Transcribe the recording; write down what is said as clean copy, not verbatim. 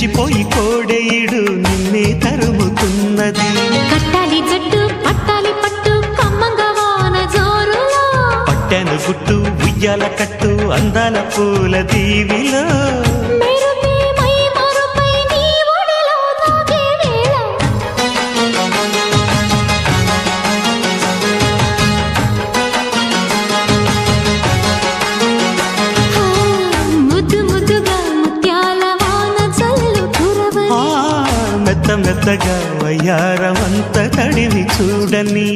రెచ్చిపోయి కోడెయిడు నిన్నే తరుముతున్నది. కట్టాలి జట్టు పట్టాలి పట్టు కమ్మంగా వాన జోరులో, పట్టెను గుట్టు ఉయ్యాల కట్టు అందాల పూల దీవిలో. మెత్త మెత్తగా వయ్యారమంత తడివి చూడని.